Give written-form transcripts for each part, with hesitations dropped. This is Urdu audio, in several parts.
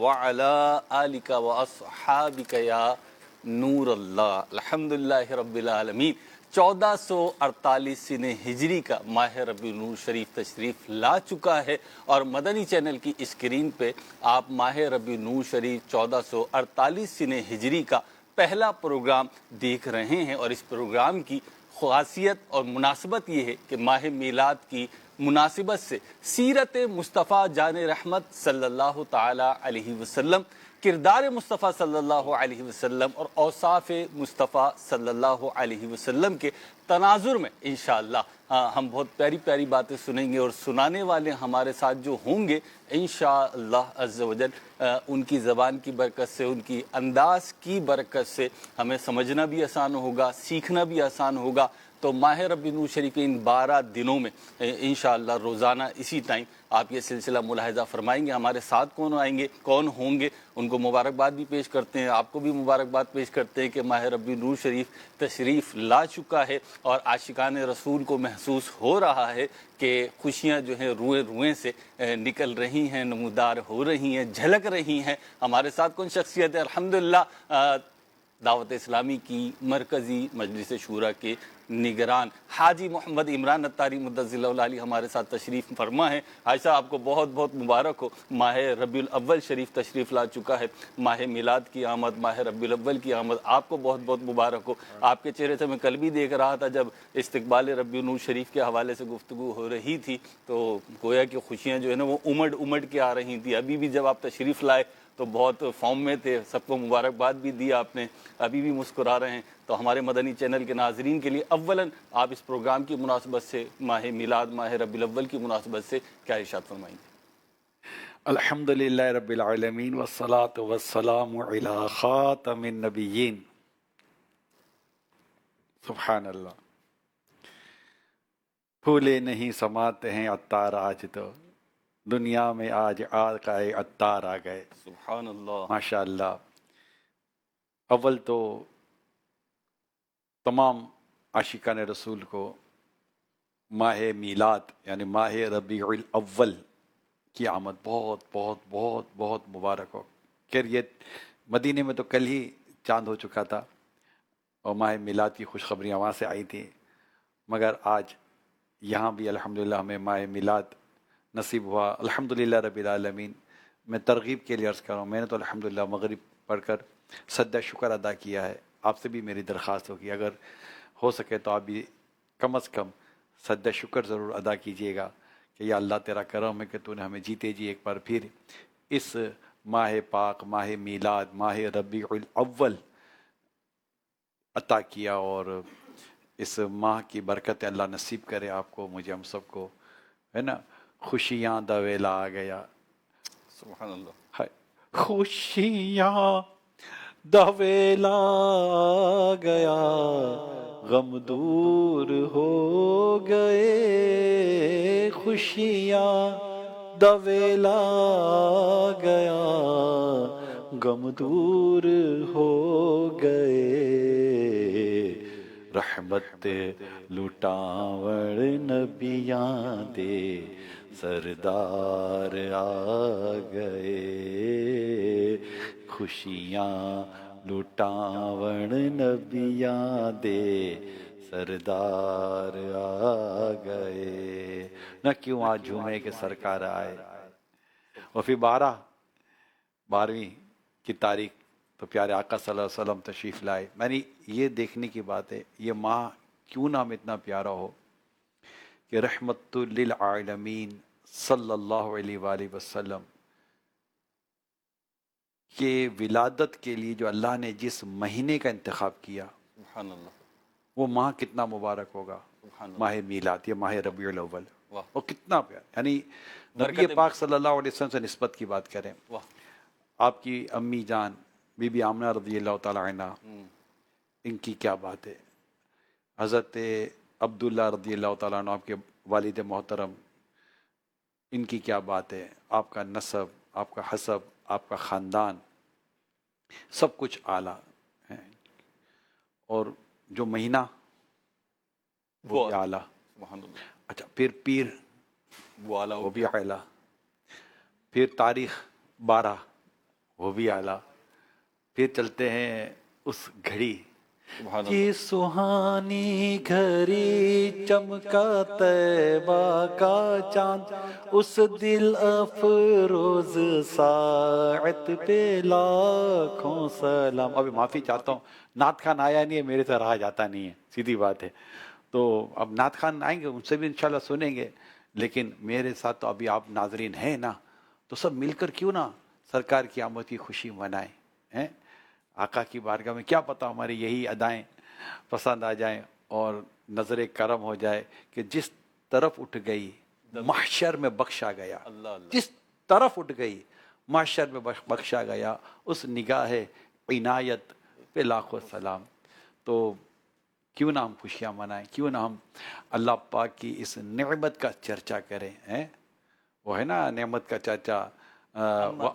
وعلی آلک واصحابک یا نور اللہ۔ الحمدللہ رب العالمین۔ 1448 سن ہجری کا ماہ ربیع النور شریف تشریف لا چکا ہے اور مدنی چینل کی اسکرین پہ آپ ماہ ربیع النور شریف 1448 سن ہجری کا پہلا پروگرام دیکھ رہے ہیں، اور اس پروگرام کی خاصیت اور مناسبت یہ ہے کہ ماہ میلاد کی مناسبت سے سیرت مصطفیٰ جان رحمت صلی اللہ تعالی علیہ وسلم، کردار مصطفیٰ صلی اللہ علیہ وسلم اور اوصاف مصطفیٰ صلی اللہ علیہ وسلم کے تناظر میں انشاءاللہ ہم بہت پیاری پیاری باتیں سنیں گے، اور سنانے والے ہمارے ساتھ جو ہوں گے انشاءاللہ عز و جل ان کی زبان کی برکت سے، ان کی انداز کی برکت سے ہمیں سمجھنا بھی آسان ہوگا، سیکھنا بھی آسان ہوگا۔ تو ماہ ربیع النور شریف کے ان 12 دنوں میں انشاءاللہ روزانہ اسی ٹائم آپ یہ سلسلہ ملاحظہ فرمائیں گے۔ ہمارے ساتھ کون ہوں گے ان کو مبارکباد بھی پیش کرتے ہیں، آپ کو بھی مبارکباد پیش کرتے ہیں کہ ماہ ربیع النور شریف تشریف لا چکا ہے، اور عاشقان رسول کو محسوس ہو رہا ہے کہ خوشیاں جو ہیں روئیں روئیں سے نکل رہی ہیں، نمودار ہو رہی ہیں، جھلک رہی ہیں۔ ہمارے ساتھ کون شخصیت ہے؟ الحمدللہ دعوت اسلامی کی مرکزی مجلس شورا کے نگران حاجی محمد عمران اتاری مدظل اللہ علیہ ہمارے ساتھ تشریف فرما ہے۔ حاجی صاحب آپ کو بہت بہت مبارک ہو، ماہ ربیع الاول شریف تشریف لا چکا ہے، ماہ میلاد کی آمد، ماہ ربیع الاول کی آمد آپ کو بہت بہت مبارک ہو۔ آپ کے چہرے سے میں کل بھی دیکھ رہا تھا جب استقبال ربیع النور شریف کے حوالے سے گفتگو ہو رہی تھی، تو گویا کہ خوشیاں جو ہے نا وہ امڑ کے آ رہی تھیں۔ ابھی بھی جب آپ تشریف لائے تو بہت فارم میں تھے، سب کو مبارکباد بھی دی آپ نے، ابھی بھی مسکرا رہے ہیں۔ تو ہمارے مدنی چینل کے ناظرین کے لیے اولاً آپ اس پروگرام کی مناسبت سے، ماہ میلاد، ماہ ربیع الاول کی مناسبت سے کیا ارشاد فرمائیں گے؟ الحمدللہ رب العالمین والصلاة والسلام علی خاتم النبیین۔ سبحان اللہ۔ پھولے نہیں سماتے ہیں عطار آج تو، دنیا میں آج آقا عطار آ گئے۔ سبحان اللہ، ماشاء اللہ۔ اول تو تمام عاشقان رسول کو ماہ میلاد یعنی ماہ ربیع الاول کی آمد بہت بہت بہت بہت مبارک ہو۔ خیر یہ مدینے میں تو کل ہی چاند ہو چکا تھا اور ماہ میلاد کی خوشخبریاں وہاں سے آئی تھیں، مگر آج یہاں بھی الحمدللہ ہمیں ماہ میلاد نصیب ہوا، الحمدللہ رب العالمین۔ میں ترغیب کے لیے عرض کر رہا ہوں، میں نے تو الحمدللہ مغرب پڑھ کر سجدہ شکر ادا کیا ہے۔ آپ سے بھی میری درخواست ہوگی اگر ہو سکے تو آپ بھی کم از کم سجدہ شکر ضرور ادا کیجئے گا کہ یا اللہ تیرا کرم ہے کہ تو نے ہمیں جیتے جی ایک بار پھر اس ماہ پاک، ماہ میلاد، ماہ ربیع الاول عطا کیا، اور اس ماہ کی برکت اللہ نصیب کرے آپ کو، مجھے، ہم سب کو، ہے نا۔ خوشیاں دا ویلا آ گیا، سبحان اللہ، ہائے خوشیاں دا ویلا آ گیا، غم دور ہو گئے، خوشیاں دا ویلا آ گیا، غم دور ہو گئے، رحمت لٹاوڑ نبیاں دے سردار آ گئے، خوشیاں لٹاوڑ نبیاں دے سردار آ گئے، نہ کیوں آج جھومے کے سرکار آئے۔ اور پھر 12ویں کی تاریخ تو پیارے آقا صلی اللہ علیہ وسلم تشریف لائے۔ میں نے یہ دیکھنے کی بات ہے یہ ماہ کیوں نام اتنا پیارا ہو کہ رحمت للعالمین صلی اللہ علیہ وآلہ وسلم کے ولادت کے لیے جو اللہ نے جس مہینے کا انتخاب کیا، سبحان اللہ، وہ ماہ کتنا مبارک ہوگا، سبحان اللہ، ماہ میلاد یا ماہ ربیع الاول، واہ، اور کتنا پیار، یعنی نبی پاک صلی اللہ علیہ وسلم سے نسبت کی بات کریں، واہ، آپ کی امی جان بی بی آمنہ رضی اللہ تعالی عنہ، ان کی کیا بات ہے، حضرت عبداللہ رضی اللہ تعالیٰ عنہ آپ کے والد محترم، ان کی کیا بات ہے، آپ کا نسب، آپ کا حسب، آپ کا خاندان، سب کچھ اعلیٰ ہے، اور جو مہینہ وہ بھی اعلیٰ، سبحان اللہ، اچھا پھر پیر وہ اعلیٰ، وہ بھی اعلیٰ، پھر تاریخ 12 وہ بھی اعلیٰ. پھر چلتے ہیں اس گھڑی سبحان یہ سہانی گھڑی چمکا طیبہ کا چاند اس دل افروز ساعت پہ لاکھوں سلام. ابھی معافی چاہتا ہوں، نعت خان آیا نہیں ہے، میرے سے رہا جاتا نہیں ہے، سیدھی بات ہے. تو اب نعت خان آئیں گے، ان سے بھی انشاءاللہ سنیں گے، لیکن میرے ساتھ تو ابھی آپ ناظرین ہیں نا، تو سب مل کر کیوں نہ سرکار کی آمد کی خوشی منائیں ہیں. آقا کی بارگاہ میں کیا پتہ ہماری یہی ادائیں پسند آ جائیں اور نظر کرم ہو جائے کہ جس طرف اٹھ گئی محشر میں بخشا گیا. اللہ اللہ. جس طرف اٹھ گئی محشر میں بخشا گیا، اس نگاہ عنایت پہ لاکھوں سلام. تو کیوں نہ ہم خوشیاں منائیں، کیوں نہ ہم اللہ پاک کی اس نعمت کا چرچا کریں ہیں. وہ ہے نا نعمت کا چرچا،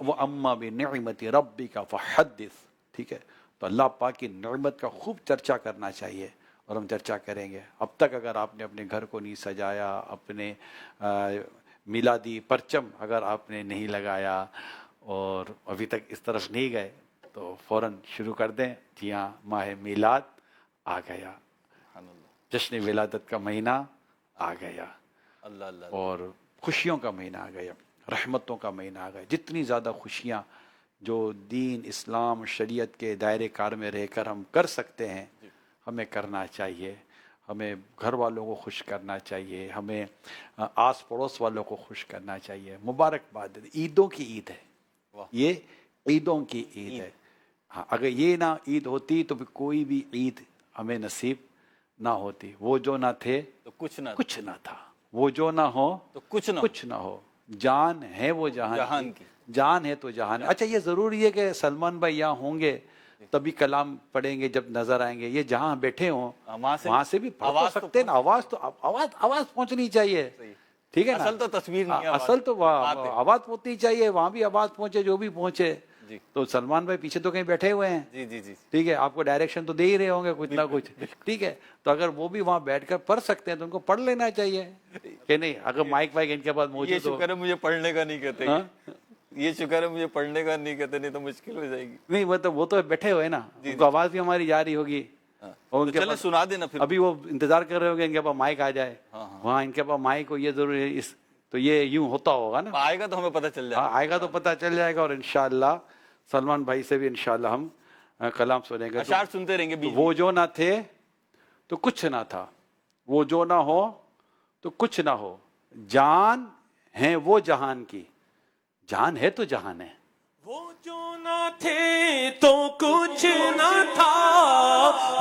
وہ اما بنعمت ربک فحدث. ٹھیک ہے، تو اللہ پاک کی نعمت کا خوب چرچا کرنا چاہیے، اور ہم چرچا کریں گے. اب تک اگر آپ نے اپنے گھر کو نہیں سجایا، اپنے میلادی پرچم اگر آپ نے نہیں لگایا اور ابھی تک اس طرف نہیں گئے، تو فوراً شروع کر دیں. جی ہاں، ماہ میلاد آ گیا، جشن ولادت کا مہینہ آ گیا، اللہ اللہ. اور خوشیوں کا مہینہ آ گیا، رحمتوں کا مہینہ آ گیا. جتنی زیادہ خوشیاں جو دین اسلام شریعت کے دائرے کار میں رہ کر ہم کر سکتے ہیں، ہمیں کرنا چاہیے. ہمیں گھر والوں کو خوش کرنا چاہیے، ہمیں آس پڑوس والوں کو خوش کرنا چاہیے. مبارکباد. عیدوں کی عید ہے یہ، عیدوں کی عید ہے. ہاں، اگر یہ نہ عید ہوتی تو پھر کوئی بھی عید ہمیں نصیب نہ ہوتی. وہ جو نہ تھے تو کچھ نہ تھا، وہ جو نہ ہو تو کچھ نہ ہو. جان ہے وہ جہان کی، جان ہے تو جہان. اچھا، یہ ضروری ہے کہ سلمان بھائی یہاں ہوں گے تبھی کلام پڑھیں گے جب نظر آئیں گے؟ یہ جہاں بیٹھے ہوں وہاں سے بھی پڑھ سکتے ہیں نا. آواز پہنچنی چاہیے. ٹھیک ہے نا، اصل تو تصویر نہیں ہے، اصل تو آواز پہنچنی چاہیے، وہاں بھی آواز پہنچے جو بھی پہنچے. جی. تو سلمان بھائی پیچھے تو کہیں بیٹھے ہوئے ہیں. جی جی جی. ٹھیک ہے، آپ کو ڈائریکشن تو دے ہی رہے ہوں گے کچھ نہ کچھ. ٹھیک ہے، تو اگر وہ بھی وہاں بیٹھ کر پڑھ سکتے ہیں تو ان کو پڑھ لینا چاہیے کہ نہیں. اگر مائک وائک ان کے پاس موجود یہ شکر ہے مجھے پڑھنے کا نہیں کہتے، یہ شکر ہے مجھے پڑھنے کا نہیں کہتے، نہیں تو مشکل ہو جائے گی. نہیں، وہ تو بیٹھے ہوئے نا، ان کو آواز بھی ہماری جا رہی ہوگی. اور ان کے چلے سنا دینا پھر. ابھی وہ انتظار کر رہے ہوں گے ان کے پاس مائک آ جائے. وہاں ان کے پاس مائک ہو، یہ ضروری ہے. تو یہ یوں ہوتا ہوگا نا. آئے گا تو ہمیں پتہ چل جائے گا. آئے گا تو پتہ چل جائے گا. اور انشاءاللہ سلمان بھائی سے بھی انشاءاللہ ہم کلام سنیں گے. اشعار سنتے رہیں گے. وہ جو نہ تھے تو کچھ نہ تھا، وہ جو نہ ہو تو کچھ نہ ہو. جان ہے وہ جہان کی، جان ہے تو جہان ہے. وہ جو نہ تھے تو کچھ نہ تھا،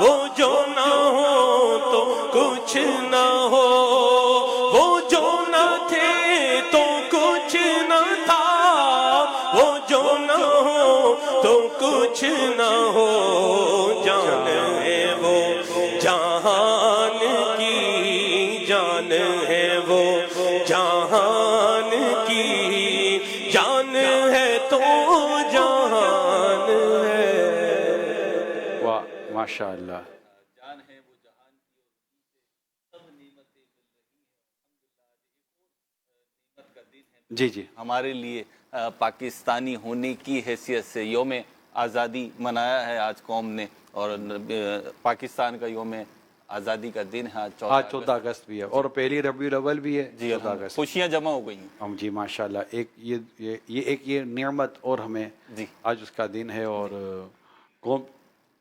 وہ جو نہ ہو تو کچھ نہ ہو. وہ جو نہ تھے تو کچھ نہ تھا، وہ جو نہ ہو تو کچھ نہ ہو. جان ہے وہ جہان کی، جان ہے وہ جہان کی، جان ہے تو جہان ہے. واہ، ماشاء اللہ. جان ہے وہ جہان کی اور سب نعمتیں مل رہی ہیں. نعمت کا دن ہے جی جی. ہمارے لیے. پاکستانی ہونے کی حیثیت سے یوم آزادی منایا ہے آج قوم نے، اور پاکستان کا یوم آزادی کا دن ہے آج 14 اگست بھی ہے، اور پہلی ربیع الاول بھی ہے. جی 14 اگست خوشیاں جمع ہو گئی ہیں. ہم جی ماشاءاللہ. ایک یہ نعمت اور ہمیں جی آج اس کا دن ہے، اور قوم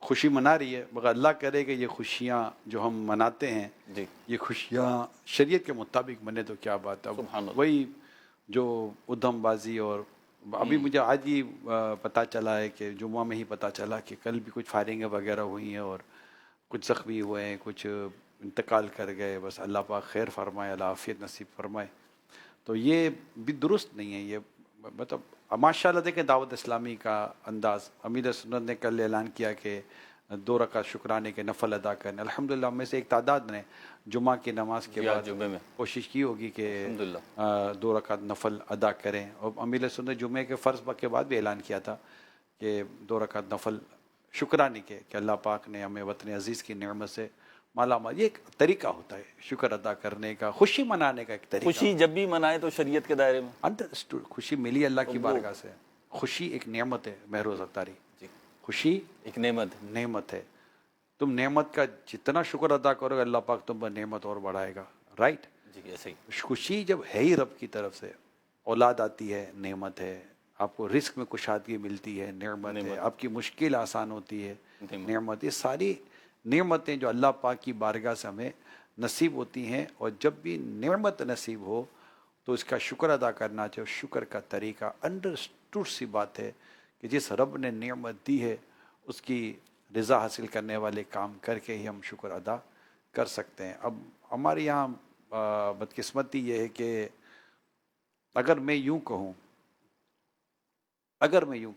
خوشی منا رہی ہے. مگر اللہ کرے کہ یہ خوشیاں جو ہم مناتے ہیں، جی یہ خوشیاں شریعت کے مطابق بنے تو کیا بات ہے. سبحان اللہ. وہی جو ادھم بازی، اور ابھی مجھے آج ہی پتہ چلا ہے کہ جمعہ میں ہی پتہ چلا کہ کل بھی کچھ فائرنگیں وغیرہ ہوئی ہیں، اور کچھ زخمی ہوئے ہیں، کچھ انتقال کر گئے. بس اللہ پاک خیر فرمائے، اللہ عافیت نصیب فرمائے. تو یہ بھی درست نہیں ہے. یہ مطلب ماشاءاللہ دیکھیں دعوت اسلامی کا انداز. امیر سنت نے کل اعلان کیا کہ 2 رکعت شکرانے کے نفل ادا کرنے. الحمدللہ ہم میں سے ایک تعداد نے جمعہ کی نماز کے بعد جمعے میں کوشش کی ہوگی کہ الحمدللہ 2 رکعت نفل ادا کریں. اور امیر سنت جمعے کے فرض کے بعد بھی اعلان کیا تھا کہ 2 رکعت نفل شکرانے کے، کہ اللہ پاک نے ہمیں وطن عزیز کی نعمت سے مالا مال. یہ ایک طریقہ ہوتا ہے شکر ادا کرنے کا، خوشی منانے کا ایک طریقہ. خوشی جب بھی منائے تو شریعت کے دائرے میں. انڈرسٹوڈ، خوشی ملی اللہ کی بارگاہ سے. خوشی ایک نعمت ہے مہروز اختاری، جی خوشی ایک نعمت ہے۔ نعمت ہے، تم نعمت کا جتنا شکر ادا کرو گے اللہ پاک تم پر نعمت اور بڑھائے گا، رائٹ؟ جی ایسے ہی۔ خوشی جب ہے ہی رب کی طرف سے، اولاد آتی ہے نعمت ہے، آپ کو رزق میں کشادگی ملتی ہے نعمت ہے، آپ کی مشکل آسان ہوتی ہے نعمت، یہ ساری نعمتیں جو اللہ پاک کی بارگاہ سے ہمیں نصیب ہوتی ہیں، اور جب بھی نعمت نصیب ہو تو اس کا شکر ادا کرنا چاہیے۔ شکر کا طریقہ انڈرسٹوڈ سی بات ہے کہ جس رب نے نعمت دی ہے اس کی رضا حاصل کرنے والے کام کر کے ہی ہم شکر ادا کر سکتے ہیں۔ اب ہمارے یہاں بدقسمتی یہ ہے کہ اگر میں یوں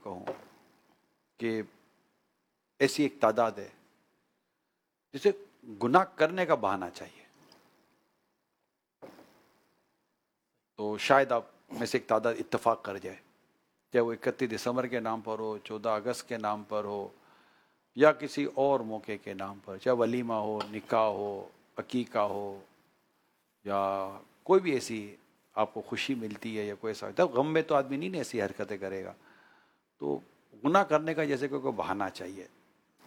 کہوں کہ ایسی ایک تعداد ہے جسے گناہ کرنے کا بہانہ چاہیے، تو شاید آپ میں سے ایک تعداد اتفاق کر جائے، چاہے وہ 31 دسمبر کے نام پر ہو، 14 اگست کے نام پر ہو، یا کسی اور موقع کے نام پر، چاہے ولیمہ ہو، نکاح ہو، عقیقہ ہو، یا کوئی بھی ایسی آپ کو خوشی ملتی ہے یا کوئی ایسا ہوتا ہے۔ غم میں تو آدمی نہیں ایسی حرکتیں کرے گا، تو گناہ کرنے کا جیسے کوئی بہانہ چاہیے،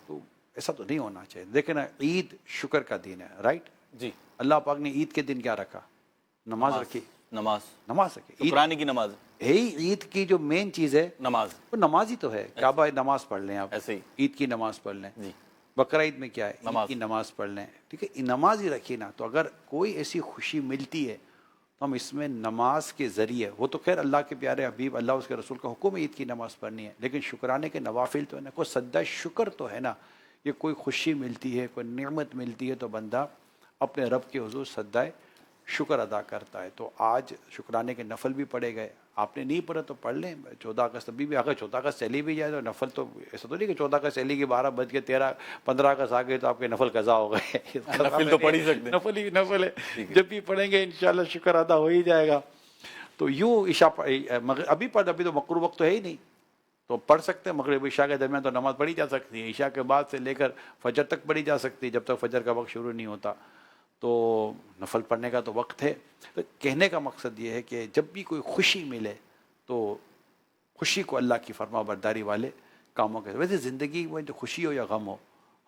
تو ایسا تو نہیں ہونا چاہیے۔ دیکھیں نا، عید شکر کا دن ہے، رائٹ؟ جی اللہ پاک نے عید کے دن کیا رکھا؟ نماز رکھی، نماز رکھی۔ شکرانے کی نماز ہے ہی عید کی جو مین چیز ہے نماز، وہ نماز ہی تو ہے۔ کیا بھائی نماز پڑھ لیں آپ، ایسے ہی عید کی نماز پڑھ لیں، جی بقرعید میں کیا ہے، عید نماز، کی نماز پڑھ لیں، ٹھیک ہے، نماز ہی رکھی نا۔ تو اگر کوئی ایسی خوشی ملتی ہے تو ہم اس میں نماز کے ذریعے، وہ تو خیر اللہ کے پیارے حبیب اللہ اس کے رسول کا حکم ہے عید کی نماز پڑھنی ہے، لیکن شکرانے کے نوافل تو ہے نا، کوئی سجدہ شکر تو ہے نا۔ یہ کوئی خوشی ملتی ہے، کوئی نعمت ملتی ہے تو بندہ اپنے رب کے حضور سجدہ شکر ادا کرتا ہے۔ تو آج شکرانے کے نفل بھی پڑھے گئے، آپ نے نہیں پڑھا تو پڑھ لیں۔ 14 اگست ابھی بھی، اگر 14 اگست چلی بھی جائے تو نفل تو ایسا تو نہیں کہ 14 اگست چلی گئی 12:13 15 اگست آ گئی تو آپ کے نفل قضا ہو گئے۔ نفل تو پڑھ ہی سکتے ہیں، نفل ہی نفل ہے، جب بھی پڑھیں گے انشاءاللہ شکر ادا ہو ہی جائے گا۔ تو یوں عشاء ابھی پڑھ، ابھی تو مکروہ وقت تو ہے ہی نہیں، تو پڑھ سکتے ہیں۔ مغرب عشاء کے درمیان تو نماز پڑھی جا سکتی ہے، عشاء کے بعد سے لے کر فجر تک پڑھی جا سکتی ہے، جب تک فجر کا وقت شروع نہیں ہوتا۔ تو نفل پڑھنے کا تو وقت ہے۔ تو کہنے کا مقصد یہ ہے کہ جب بھی کوئی خوشی ملے تو خوشی کو اللہ کی فرما برداری والے کاموں کے، ویسے زندگی میں جو خوشی ہو یا غم ہو،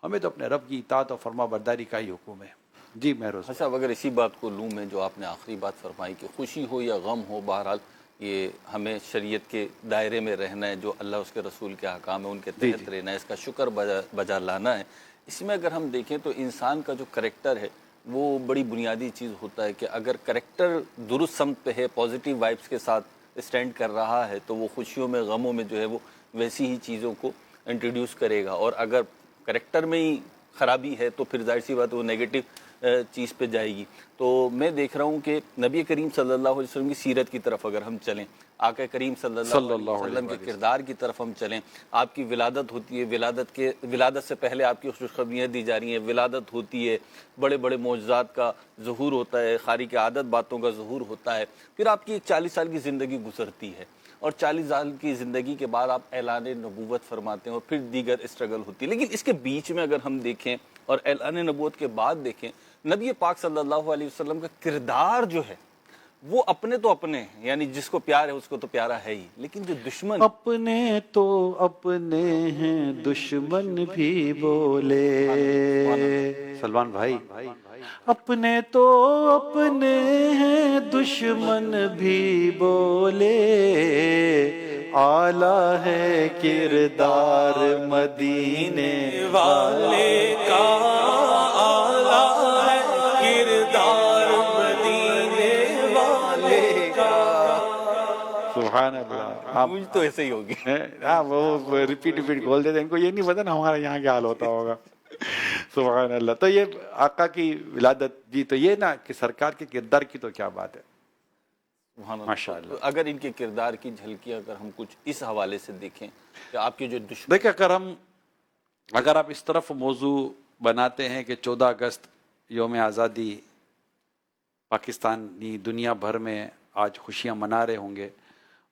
ہمیں تو اپنے رب کی اطاعت اور فرما برداری کا ہی حکم ہے۔ جی مہروز اچھا، اگر اسی بات کو لوں میں جو آپ نے آخری بات فرمائی کہ خوشی ہو یا غم ہو، بہرحال یہ ہمیں شریعت کے دائرے میں رہنا ہے، جو اللہ اس کے رسول کے احکام ہیں ان کے تحت رہنا ہے، اس کا شکر بجا لانا ہے۔ اس میں اگر ہم دیکھیں تو انسان کا جو کریکٹر ہے وہ بڑی بنیادی چیز ہوتا ہے کہ اگر کریکٹر درست سمت پہ ہے، پازیٹیو وائبس کے ساتھ اسٹینڈ کر رہا ہے، تو وہ خوشیوں میں غموں میں جو ہے وہ ویسی ہی چیزوں کو انٹروڈیوس کرے گا، اور اگر کریکٹر میں ہی خرابی ہے تو پھر ظاہر سی بات وہ نیگیٹو چیز پہ جائے گی۔ تو میں دیکھ رہا ہوں کہ نبی کریم صلی اللہ علیہ وسلم کی سیرت کی طرف اگر ہم چلیں، آقا کریم صلی اللہ علیہ وسلم کے کردار کی طرف ہم چلیں، آپ کی ولادت ہوتی ہے، ولادت سے پہلے آپ کی خوشخبریاں دی جا رہی ہیں، ولادت ہوتی ہے، بڑے بڑے معجزات کا ظہور ہوتا ہے، خارق عادت باتوں کا ظہور ہوتا ہے، پھر آپ کی ایک 40 سال کی زندگی گزرتی ہے، اور 40 سال کی زندگی کے بعد آپ اعلان نبوت فرماتے ہیں، اور پھر دیگر اسٹرگل ہوتی ہے۔ لیکن اس کے بیچ میں اگر ہم دیکھیں اور اعلان نبوت کے بعد دیکھیں، نبی پاک صلی اللہ علیہ وسلم کا کردار جو ہے وہ اپنے تو اپنے ہیں، یعنی جس کو پیار ہے اس کو تو پیارا ہے ہی، لیکن جو دشمن اپنے تو اپنے ہیں دشمن بھی بولے، سلمان بھائی، اپنے تو اپنے ہیں دشمن بھی بولے، اعلیٰ ہے کردار مدینے والے کا، اعلیٰ ہے کردار مدینے والے کا۔ سبحان اللہ۔ مجھ تو ایسے ہی ہوگی۔ ہاں، وہ ریپیٹ بول دیتے ہیں، ان کو یہ نہیں پتا نا ہمارا یہاں کیا حال ہوتا ہوگا۔ سبحان اللہ۔ تو یہ آقا کی ولادت، جی تو یہ نا کہ سرکار کے کردار کی تو کیا بات ہے، ماشاء اللہ۔ اگر ان کے کردار کی جھلکی اگر ہم کچھ اس حوالے سے دیکھیں کہ آپ کے جو دشمن، دیکھیں اگر آپ اس طرف موضوع بناتے ہیں کہ 14 اگست یوم آزادی پاکستانی دنیا بھر میں آج خوشیاں منا رہے ہوں گے،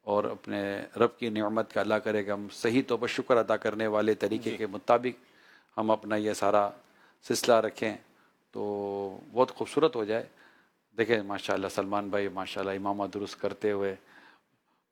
اور اپنے رب کی نعمت کا اللہ کرے گا ہم صحیح طور پر شکر ادا کرنے والے طریقے کے مطابق ہم اپنا یہ سارا سلسلہ رکھیں تو بہت خوبصورت ہو جائے۔ دیکھیں ماشاءاللہ سلمان بھائی ماشاءاللہ امامہ درست کرتے ہوئے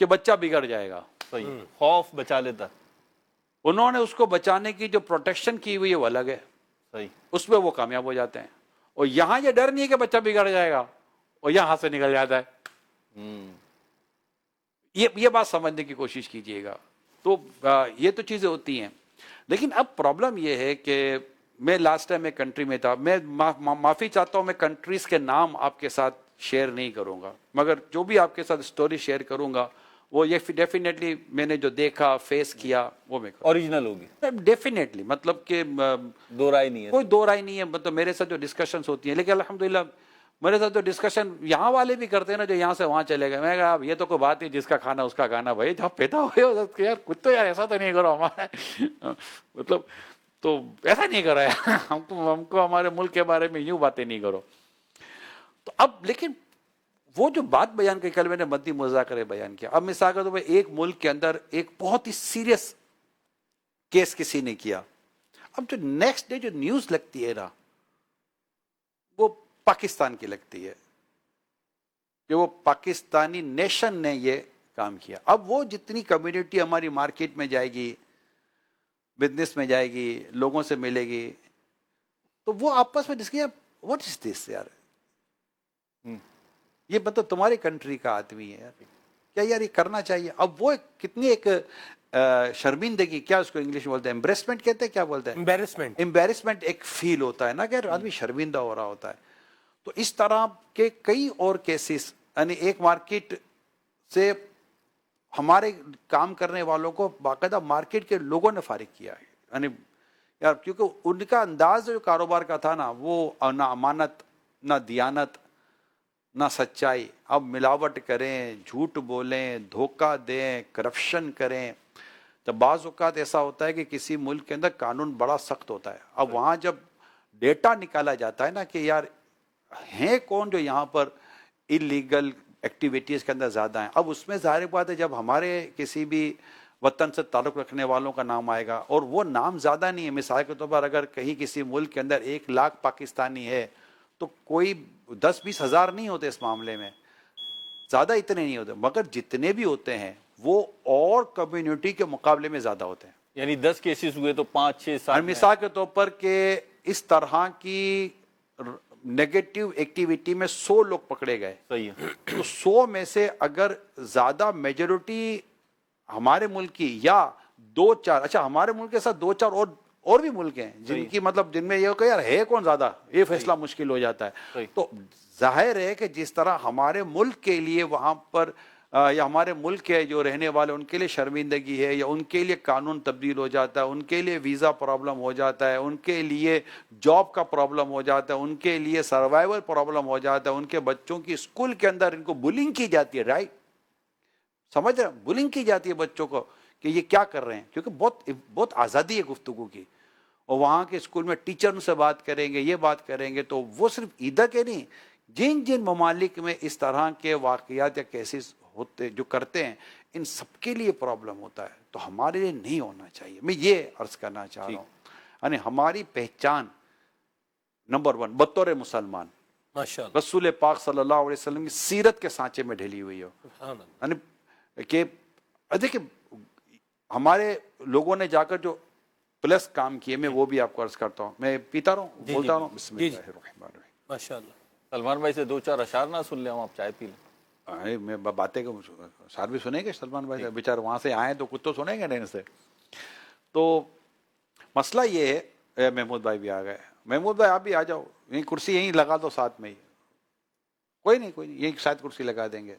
کہ بچہ بگڑ جائے گا. صحیح, خوف بچا لیتا ہے. انہوں نے اس کو بچانے کی جو پروٹیکشن کی ہوئی ہے وہ الگ ہے, صحیح, اس میں وہ کامیاب ہو جاتے ہیں. اور یہاں یہ ڈر نہیں ہے کہ بچہ بگڑ جائے گا اور یہاں سے نکل جاتا ہے. یہ بات سمجھنے کی کوشش کیجئے گا. تو یہ تو چیزیں ہوتی ہیں. لیکن اب پرابلم یہ ہے کہ میں لاسٹ ٹائم ایک کنٹری میں تھا, میں معافی چاہتا ہوں, میں کنٹریز کے نام آپ کے ساتھ شیئر نہیں کروں گا, مگر جو بھی آپ کے ساتھ سٹوری شیئر کروں گا وہ یہ ڈیفینیٹلی میں نے جو دیکھا فیس کیا وہ میں کروں. اوریجنل ہوگی, ڈیفینیٹلی, مطلب کہ دو رائے نہیں ہے, کوئی دو رائے نہیں ہے. مطلب میرے ساتھ جو ڈسکشنز ہوتی ہیں, لیکن الحمدللہ میرے ساتھ جو ڈسکشن یہاں والے بھی کرتے ہیں نا, جو یہاں سے وہاں چلے گئے, میں کہا اب یہ تو کوئی بات نہیں, جس کا کھانا اس کا کھانا. بھائی جب پیدا ہوئے ہو یار کچھ تو یار ایسا تو نہیں کرو ہمارا, مطلب تو ایسا نہیں کرو یار, ہم کو ہمارے ملک کے بارے میں یوں باتیں نہیں کرو. تو اب لیکن وہ جو بات بیان کی, کل میں نے مدنی مذاکرے بیان کیا. اب مثال کے طور پہ ایک ملک کے اندر ایک بہت ہی سیریس کیس کسی نے کیا, اب جو نیکسٹ ڈے جو نیوز لگتی ہے نا وہ پاکستان کی لگتی ہے کہ وہ پاکستانی نیشن نے یہ کام کیا. اب وہ جتنی کمیونٹی ہماری مارکیٹ میں جائے گی, بزنس میں جائے گی, لوگوں سے ملے گی, تو وہ آپس میں ڈسکس, واٹ از دس یار, یہ مطلب تمہاری کنٹری کا آدمی ہے یار, کیا یار یہ کرنا چاہیے. اب وہ کتنی ایک شرمندگی, کیا اس کو انگلش میں بولتے ہیں, امبریسمنٹ کہتے ہیں, کیا بولتے ہیں, امبیرسمنٹ ایک فیل ہوتا ہے نا کہ آدمی شرمندہ ہو رہا ہوتا ہے. تو اس طرح کے کئی اور کیسز, یعنی ایک مارکیٹ سے ہمارے کام کرنے والوں کو باقاعدہ مارکیٹ کے لوگوں نے فارغ کیا ہے. یعنی یار کیونکہ ان کا انداز جو کاروبار کا تھا نا, وہ نہ امانت, نہ دیانت, نہ سچائی. اب ملاوٹ کریں, جھوٹ بولیں, دھوکہ دیں, کرپشن کریں. تو بعض اوقات ایسا ہوتا ہے کہ کسی ملک کے اندر قانون بڑا سخت ہوتا ہے. اب وہاں جب ڈیٹا نکالا جاتا ہے نا کہ یار ہیں کون جو یہاں پر انلیگل ایکٹیویٹیز کے اندر زیادہ ہیں, اب اس میں ظاہر بات ہے جب ہمارے کسی بھی وطن سے تعلق رکھنے والوں کا نام آئے گا اور وہ نام زیادہ نہیں ہے, مثال کے طور پر اگر کہیں کسی ملک کے اندر 1,00,000 پاکستانی ہے تو کوئی 10-20 ہزار نہیں ہوتے اس معاملے میں, زیادہ اتنے نہیں ہوتے, مگر جتنے بھی ہوتے ہیں وہ اور کمیونٹی کے مقابلے میں زیادہ ہوتے ہیں. یعنی 10 کیسز ہوئے تو 5-6-7. مثال کے طور پر کہ اس طرح کی نیگیٹو ایکٹیویٹی میں 100 لوگ پکڑے گئے, صحیح ہے, تو 100 میں سے اگر زیادہ میجورٹی ہمارے ملک کی یا 2-4, اچھا ہمارے ملک کے ساتھ 2-4 اور بھی ملک ہیں جن کی مطلب جن میں یہ کہ یار ہے کون زیادہ, یہ فیصلہ مشکل ہو جاتا ہے. تو ظاہر ہے کہ جس طرح ہمارے ملک کے لیے وہاں پر یا ہمارے ملک کے جو رہنے والے ان کے لیے شرمندگی ہے, یا ان کے لیے قانون تبدیل ہو جاتا ہے, ان کے لیے ویزا پرابلم ہو جاتا ہے, ان کے لیے جاب کا پرابلم ہو جاتا ہے, ان کے لیے سروائیول پرابلم ہو جاتا ہے, ان کے بچوں کی اسکول کے اندر ان کو بلنگ کی جاتی ہے, رائٹ, سمجھ رہے, بلنگ کی جاتی ہے بچوں کو کہ یہ کیا کر رہے ہیں, کیونکہ بہت آزادی ہے گفتگو کی, اور وہاں کے اسکول میں ٹیچر ان سے بات کریں گے, یہ بات کریں گے. تو وہ صرف ادھر کے نہیں, جن ممالک میں اس طرح کے واقعات یا کیسز ہوتے جو کرتے ہیں, ان سب کے لیے پرابلم ہوتا ہے. تو ہمارے لیے نہیں ہونا چاہیے. میں یہ عرض کرنا چاہ رہا ہوں, یعنی ہماری پہچان نمبر 1 بطور مسلمان ماشاءاللہ رسول پاک صلی اللہ علیہ وسلم کی سیرت کے سانچے میں ڈھلی ہوئی ہو. یعنی کہ دیکھیں ہمارے لوگوں نے جا کر جو پلس کام کیے, میں وہ بھی آپ کو عرض کرتا ہوں. میں پیتا رہا ہوں, بولتا رہا ہوں. بسم اللہ الرحمن الرحیم. ماشاءاللہ. سلمان بھائی سے 2-4 اشعار نہ سن لیں, آپ چائے پی لیں. میں باتیں اشعار بھی سنیں گے سلمان بھائی سے, بیچارے وہاں سے آئے تو کچھ تو سنیں گے نہیں سے. تو مسئلہ یہ ہے, محمود بھائی بھی آ گئے. محمود بھائی آپ بھی آ جاؤ, یہیں کرسی یہیں لگا دو ساتھ میں ہی, کوئی نہیں یہیں شاید کرسی لگا دیں گے.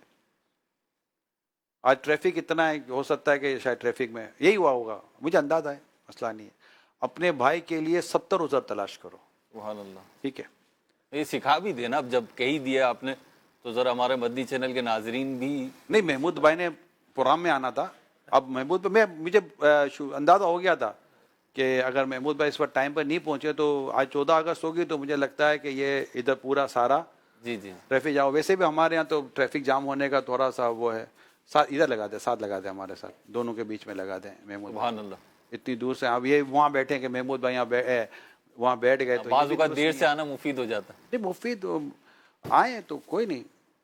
آج ٹریفک اتنا ہے, ہو سکتا ہے کہ شاید ٹریفک میں یہی ہوا ہوگا, مجھے اندازہ ہے, مسئلہ نہیں ہے. اپنے بھائی کے لیے 70 عذر تلاش کرو. سبحان اللہ. ٹھیک ہے, یہ سکھا بھی دینا, اب جب کہی دیا آپ نے تو ذرا ہمارے مدنی چینل کے ناظرین بھی. نہیں, محمود بھائی نے پروگرام میں آنا تھا. اب محمود بھائی مجھے اندازہ ہو گیا تھا کہ اگر محمود بھائی اس وقت ٹائم پر نہیں پہنچے تو آج 14 اگست ہوگی, تو مجھے لگتا ہے کہ یہ ادھر پورا سارا جی ٹریفک جام. ویسے بھی ہمارے یہاں تو ٹریفک جام ہونے کا تھوڑا سا وہ ہے, ساتھ ادھر لگا دیں, ساتھ لگا دیں, ہمارے ساتھ دونوں کے بیچ میں لگا دیں. محمود سبحان اللہ, اتنی دور سے اب یہ وہاں بیٹھے کہ محمود بھائی وہاں بیٹھ گئے, تو بعض اوقات دیر سے آنا مفید ہو جاتا ہے. نہیں مفید آئے تو کوئی نہیں,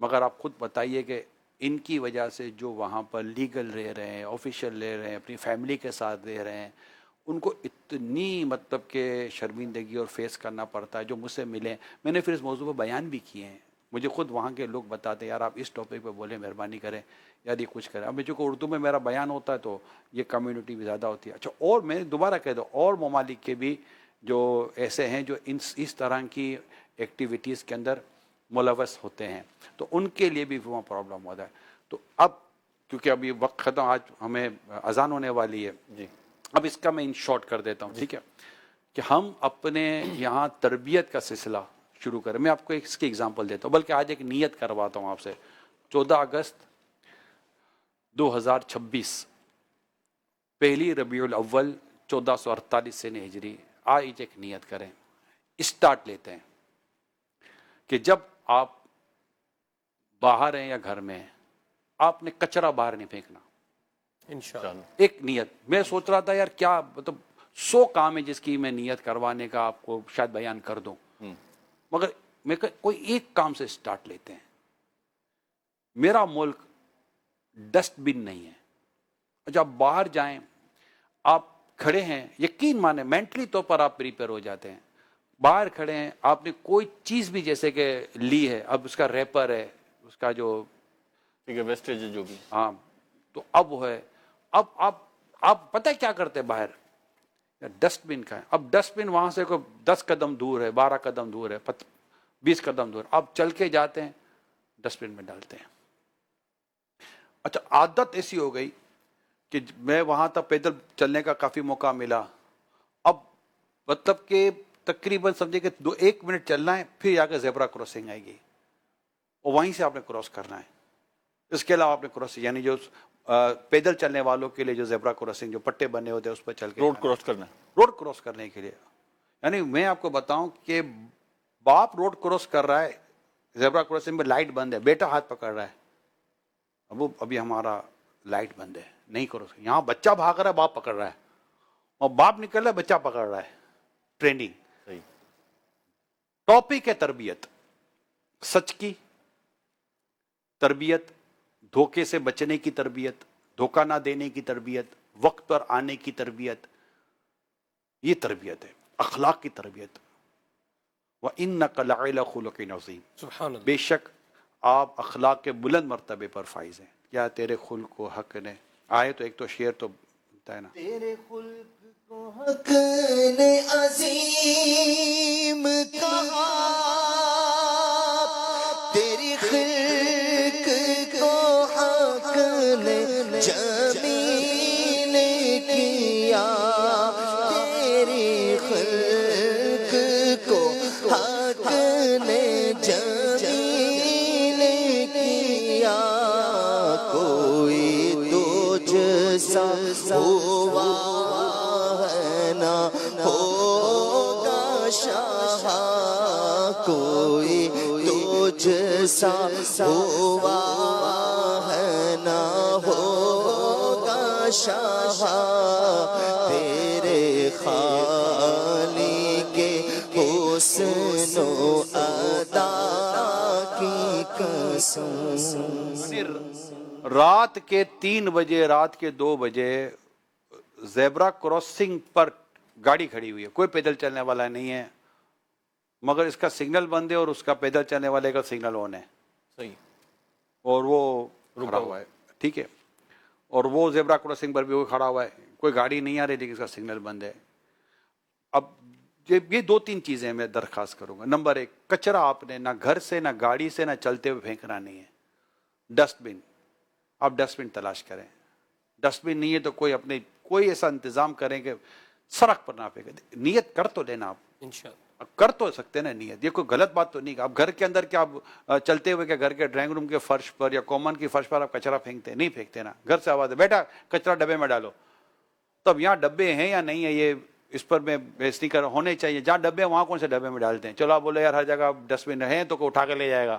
مگر آپ خود بتائیے کہ ان کی وجہ سے جو وہاں پر لیگل رہ رہے ہیں، آفیشیل رہ رہے ہیں، اپنی فیملی کے ساتھ رہ رہے ہیں، ان کو اتنی مطلب کہ شرمندگی اور فیس کرنا پڑتا ہے. جو مجھ سے ملے، میں نے پھر اس موضوع پہ بیان بھی کیے ہیں. مجھے خود وہاں کے لوگ بتاتے ہیں یار آپ اس ٹاپک پہ بولیں، مہربانی کریں یار یہ کچھ کریں. اب چونکہ اردو میں میرا بیان ہوتا ہے تو یہ کمیونٹی بھی زیادہ ہوتی ہے. اچھا، اور میں دوبارہ کہہ دوں، اور ممالک کے بھی جو ایسے ہیں جو اس طرح کی ایکٹیویٹیز کے اندر ملوث ہوتے ہیں، تو ان کے لیے بھی وہاں پرابلم ہوتا ہے. تو اب کیونکہ اب یہ وقت ختم، آج ہمیں اذان ہونے والی ہے جی، اب اس کا میں ان شارٹ کر دیتا ہوں. ٹھیک ہے کہ ہم اپنے یہاں تربیت کا سلسلہ شروع کریں. میں آپ کو اس کی اگزامپل دیتا ہوں، بلکہ آج ایک نیت کرواتا ہوں آپ سے. 14 اگست 2026 پہلی ربیع الاول 1448 سن ہجری. آج ایک نیت کریں، اسٹارٹ لیتے ہیں کہ جب آپ باہر ہیں یا گھر میں ہیں، آپ نے کچرا باہر نہیں پھینکنا. انشاءاللہ. ایک نیت. میں سوچ رہا تھا یار کیا مطلب 100 کام ہے جس کی میں نیت کروانے کا آپ کو شاید بیان کر دوں، مگر میں کوئی ایک کام سے سٹارٹ لیتے ہیں. میرا ملک ڈسٹ بن نہیں ہے. جب آپ باہر جائیں، آپ کھڑے ہیں، یقین مانیں مینٹلی طور پر آپ پریپیئر ہو جاتے ہیں. باہر کھڑے ہیں، آپ نے کوئی چیز بھی جیسے کہ لی ہے، اب اس کا ریپر ہے، اس کا جو ویسٹیج جو بھی، ہاں، تو اب وہ ہے. اب آپ پتہ ہے کیا کرتے ہیں باہر؟ ڈسٹ بن کا ہے. اب ڈسٹ بن وہاں سے کوئی 10 قدم دور ہے، 12 قدم دور ہے، 20 قدم دور. آپ چل کے جاتے ہیں، ڈسٹ بن میں ڈالتے ہیں. اچھا، عادت ایسی ہو گئی کہ میں وہاں تک پیدل چلنے کا کافی موقع ملا. اب مطلب کہ تقریباً سمجھے کہ 1 منٹ چلنا ہے، پھر آ کے زیبرا کراسنگ آئے گی اور وہیں سے آپ نے کراس کرنا ہے. اس کے علاوہ آپ نے کراسنگ یعنی جو پیدل چلنے والوں کے لیے جو زیبرا کراسنگ جو پٹے بنے ہوتے ہیں اس پہ چل کے روڈ کراس کرنا ہے. روڈ کراس کرنے کے لیے. یعنی میں آپ کو بتاؤں کہ باپ روڈ کراس کر رہا ہے، زیبرا کراسنگ میں لائٹ بند ہے، بیٹا ہاتھ پکڑ رہا ہے، ابھی ہمارا لائٹ بند ہے، نہیں کراس. یہاں بچہ بھاگ رہا ہے، باپ پکڑ رہا ہے، اور باپ نکل رہا ہے، بچہ پکڑ رہا ہے. ٹریننگ. صحیح. ٹاپک ہے تربیت، سچ کی تربیت، دھوکے سے بچنے کی تربیت، دھوکہ نہ دینے کی تربیت، وقت پر آنے کی تربیت. یہ تربیت ہے، اخلاق کی تربیت. وَإِنَّكَ لَعَلَىٰ خُلُقٍ عَظِيمٍ. سبحان اللہ. بے شک آپ اخلاق کے بلند مرتبے پر فائز ہیں. کیا تیرے خلق و حق نے آئے تو ایک تو شعر تو بنتا ہے نا. تیرے خلق کو حق نے عظیم کہا، تیری خلق کو حق نے جمیل کیا، تیری خلق کو حق نے جمیل کیا. کوئی تجھ سا ہوا ہے نہ ہوگا شاہ، کوئی تجھ سا ہوا ہے نہ ہوگا شاہ. تیرے خالی کے حسن و ادا کی قسم. رات کے 3 بجے، رات کے 2 بجے زیبرا کراسنگ پر گاڑی کھڑی ہوئی ہے، کوئی پیدل چلنے والا نہیں ہے، مگر اس کا سگنل بند ہے اور اس کا پیدل چلنے والے کا سگنل آن ہے. صحیح. اور وہ رکا ہوا ہے. ٹھیک ہے. اور وہ زیبرا کراسنگ پر بھی وہ کھڑا ہوا ہے، کوئی گاڑی نہیں آ رہی لیکن اس کا سگنل بند ہے. اب یہ 2-3 چیزیں میں درخواست کروں گا. نمبر 1، کچرا آپ نے نہ گھر سے، نہ گاڑی سے، نہ چلتے ہوئے پھینکنا نہیں ہے. ڈسٹ بن، آپ ڈسٹ بن تلاش کریں. ڈسٹ بن نہیں ہے تو کوئی ایسا انتظام کریں کہ سڑک پر نہ پھینکیں. نیت کر تو لینا، آپ انشاءاللہ. کر تو سکتے ہیں نا نیت، یہ کوئی غلط بات تو نہیں. آپ گھر کے اندر کیا آپ چلتے ہوئے کیا گھر کے ڈرائنگ روم کے فرش پر یا کامن کی فرش پر آپ کچرا پھینکتے ہیں؟ نہیں پھینکتے نا. گھر سے آواز ہے بیٹا کچرا ڈبے میں ڈالو. تب یہاں ڈبے ہیں یا نہیں ہے یہ اس پر میں بحث نہیں کر، ہونے چاہیے. جہاں ڈبے ہیں وہاں کون سے ڈبے میں ڈالتے ہیں؟ چلو آپ بولے یار ہر جگہ ڈسٹ بن ہے تو کوئی اٹھا کے لے جائے گا.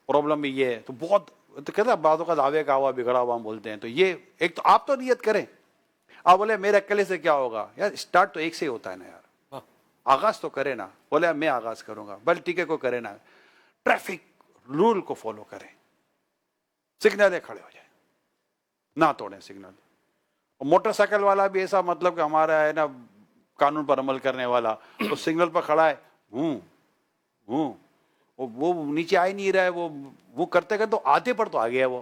پرابلم بھی یہ ہے. تو بہت تو کہتے ہیں بعضوں کا دعوے کا ہوا بگڑا ہوا ہم بولتے ہیں. تو یہ ایک تو آپ تو نیت کریں. آپ بولے میرے اکیلے سے کیا ہوگا؟ یار اسٹارٹ تو ایک سے ہی ہوتا ہے نا یار. آغاز تو کرے نا. بولے میں آغاز کروں گا، بل ٹھیک ہے کوئی کرے نا. ٹریفک رول کو فالو کریں, سگنلیں کھڑے ہو جائیں, نہ توڑیں سگنل. اور موٹر سائیکل والا بھی ایسا مطلب کہ ہمارا ہے نا قانون پر عمل کرنے والا, وہ سگنل پر کھڑا ہے, وہ نیچے آ ہی نہیں رہا ہے, وہ کرتے کرتے تو آدھے پر تو آ گیا وہ,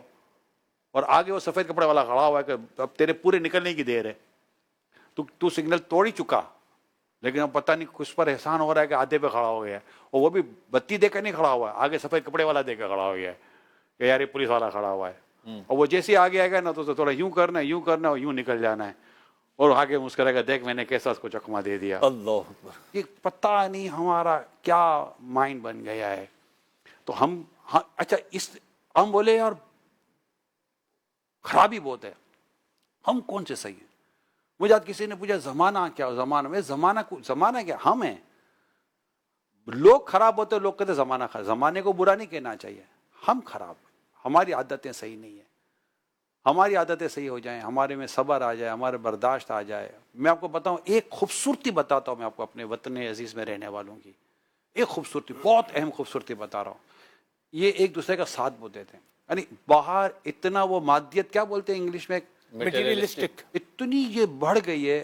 اور آگے وہ سفید کپڑے والا کھڑا ہوا ہے کہ اب تیرے پورے نکلنے کی دیر ہے, تو سگنل توڑ ہی چکا, لیکن اب پتہ نہیں کس پر احسان ہو رہا ہے کہ آدھے پہ کھڑا ہو گیا ہے, اور وہ بھی بتی دے کر نہیں کھڑا ہوا ہے, آگے سفید کپڑے والا دے کر کھڑا ہو گیا ہے کہ یار یہ پولیس والا کھڑا ہوا ہے, اور وہ جیسے آگے آئے گا نا تو تھوڑا یوں کرنا ہے اور یوں نکل جانا ہے, اور آگے مسکرائے گا, دیکھ میں نے کیسا اس کو چکما دے دیا. اللہ اکبر. یہ پتہ نہیں ہمارا کیا مائنڈ بن گیا ہے. تو ہم اچھا ہم بولے یار خرابی بہت ہے, ہم کون سے صحیح ہیں؟ مجھے آج کسی نے پوچھا زمانہ کیا, زمانہ کیا, ہم ہیں. لوگ خراب ہوتے, لوگ کہتے زمانہ خراب, زمانے کو برا نہیں کہنا چاہیے, ہم خراب, ہماری عادتیں صحیح نہیں ہیں. ہماری عادتیں صحیح ہو جائیں, ہمارے میں صبر آ جائے, ہمارے برداشت آ جائے. میں آپ کو بتاؤں ایک خوبصورتی بتاتا ہوں, میں آپ کو اپنے وطن عزیز میں رہنے والوں کی ایک خوبصورتی, بہت اہم خوبصورتی بتا رہا ہوں. یہ ایک دوسرے کا ساتھ بو دیتے ہیں, یعنی باہر اتنا وہ مادیت کیا بولتے ہیں انگلش میں, مٹیریلسٹک, اتنی یہ بڑھ گئی ہے,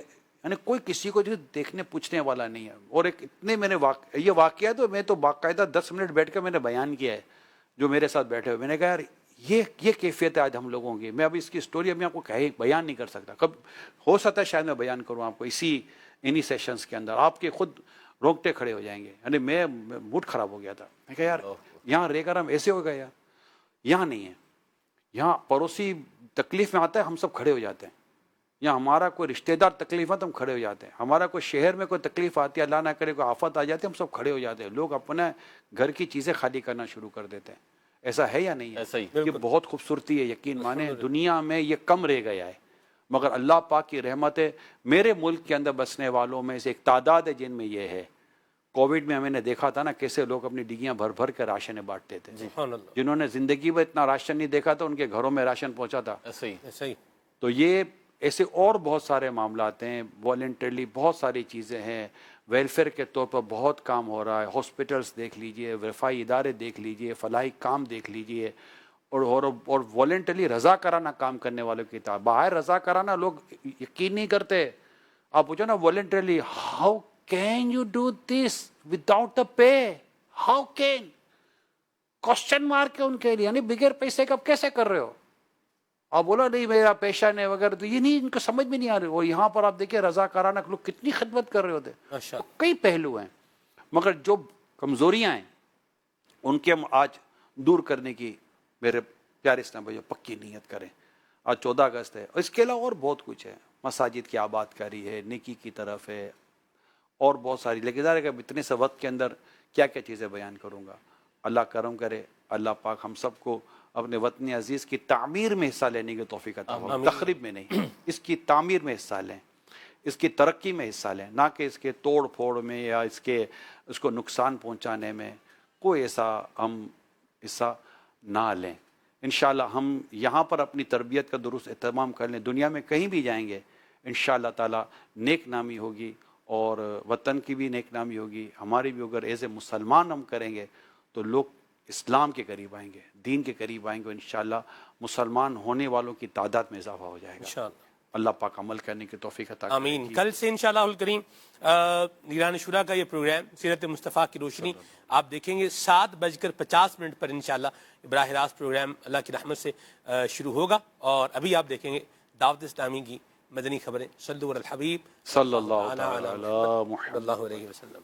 یعنی کوئی کسی کو دیکھنے پوچھنے والا نہیں ہے. اور ایک اتنے میں نے یہ واقعہ تو میں تو باقاعدہ 10 منٹ بیٹھ کر میں نے بیان کیا ہے, جو میرے ساتھ بیٹھے ہوئے, میں نے کہا یار یہ کیفیت ہے آج ہم لوگوں کی. میں اب اس کی اسٹوری میں آپ کو بیان نہیں کر سکتا, کب ہو سکتا ہے شاید میں بیان کروں آپ کو انہی سیشنز کے اندر, آپ کے خود رونگٹے کھڑے ہو جائیں گے. یعنی میں موڈ خراب ہو گیا تھا, میں کہا یار یہاں رہ کر ہم ایسے ہو گئے یار, یہاں نہیں ہے. یہاں پڑوسی تکلیف میں آتا ہے ہم سب کھڑے ہو جاتے ہیں, یہاں ہمارا کوئی رشتہ دار تکلیف ہے تو ہم کھڑے ہو جاتے ہیں, ہمارا کوئی شہر میں کوئی تکلیف آتی ہے, اللہ نہ کرے کوئی آفت آ جاتی ہے, ہم سب کھڑے ہو جاتے ہیں. لوگ اپنے گھر کی چیزیں خالی کرنا شروع کر دیتے ہیں. ایسا ہے یا نہیں ہے؟ ایسا ہی. یہ بہت خوبصورتی ہے, یقین مانیں دنیا میں یہ کم رہ گیا ہے, مگر اللہ پاک کی رحمت ہے. میرے ملک کے اندر بسنے والوں میں سے ایک تعداد ہے جن میں یہ ہے. کووڈ میں ہمیں نے دیکھا تھا نا کیسے لوگ اپنی ڈگیاں بھر بھر کے راشن بانٹتے تھے. جنہوں نے زندگی میں اتنا راشن نہیں دیکھا تھا ان کے گھروں میں راشن پہنچا تھا. ایسا ہی. تو یہ ایسے اور بہت سارے معاملات ہیں, والنٹرلی بہت ساری چیزیں ہیں, ویلفیئر کے طور پر بہت کام ہو رہا ہے. ہاسپٹلس دیکھ لیجئے, وفائی ادارے دیکھ لیجئے, فلاحی کام دیکھ لیجئے, اور والنٹرلی رضا کرانا کام کرنے والوں کی تعداد. باہر رضا کرانا لوگ یقین نہیں کرتے. آپ پوچھو نا voluntarily, how can you do this without a pay, how can, question mark ہے ان کے لیے, یعنی بغیر پیسے کا کیسے کر رہے ہو. آپ بولا نہیں میرا پیشہ نہیں وغیرہ, تو یہ نہیں, ان کو سمجھ میں نہیں آ رہی. اور یہاں پر آپ دیکھیں رضا کرانا لوگ کتنی خدمت کر رہے ہوتے. کئی پہلو ہیں, مگر جو کمزوریاں ہیں ان کے ہم آج دور کرنے کی میرے پیارے اسلام بھائیو پکی نیت کریں. آج 14 اگست ہے, اس کے علاوہ اور بہت کچھ ہے. مساجد کی آباد کاری ہے, نیکی کی طرف ہے, اور بہت ساری. لیکن ظاہر ہے کہ اتنے سے وقت کے اندر کیا کیا چیزیں بیان کروں گا. اللہ کرم کرے, اللہ پاک ہم سب کو اپنے وطن عزیز کی تعمیر میں حصہ لینے کی توفیق عطا فرمائے. تخریب میں نہیں, اس کی تعمیر میں حصہ لیں, اس کی ترقی میں حصہ لیں, نہ کہ اس کے توڑ پھوڑ میں یا اس کو نقصان پہنچانے میں. کوئی ایسا ہم حصہ نہ لیں. انشاءاللہ ہم یہاں پر اپنی تربیت کا درست اہتمام کر لیں, دنیا میں کہیں بھی جائیں گے انشاءاللہ تعالی نیک نامی ہوگی, اور وطن کی بھی نیک نامی ہوگی, ہماری بھی. اگر ایز اے مسلمان ہم کریں گے تو لوگ اسلام کے قریب آئیں گے, دین کے قریب آئیں گے. انشاءاللہ مسلمان ہونے والوں کی تعداد میں اضافہ ہو جائے گا. اللہ پاک عمل کرنے کی توفیق عطا کرے. آمین. کل سے انشاءاللہ الکریم نگران شورا کا یہ پروگرام سیرت مصطفیٰ کی روشنی آپ دیکھیں گے 7:50 پر انشاءاللہ براہ راست پروگرام اللہ کی رحمت سے شروع ہوگا. اور ابھی آپ دیکھیں گے دعوت اسلامی کی مدنی خبریں. صلو علی الحبیب صلی اللہ علیہ وسلم. اللہ علیہ وسلم.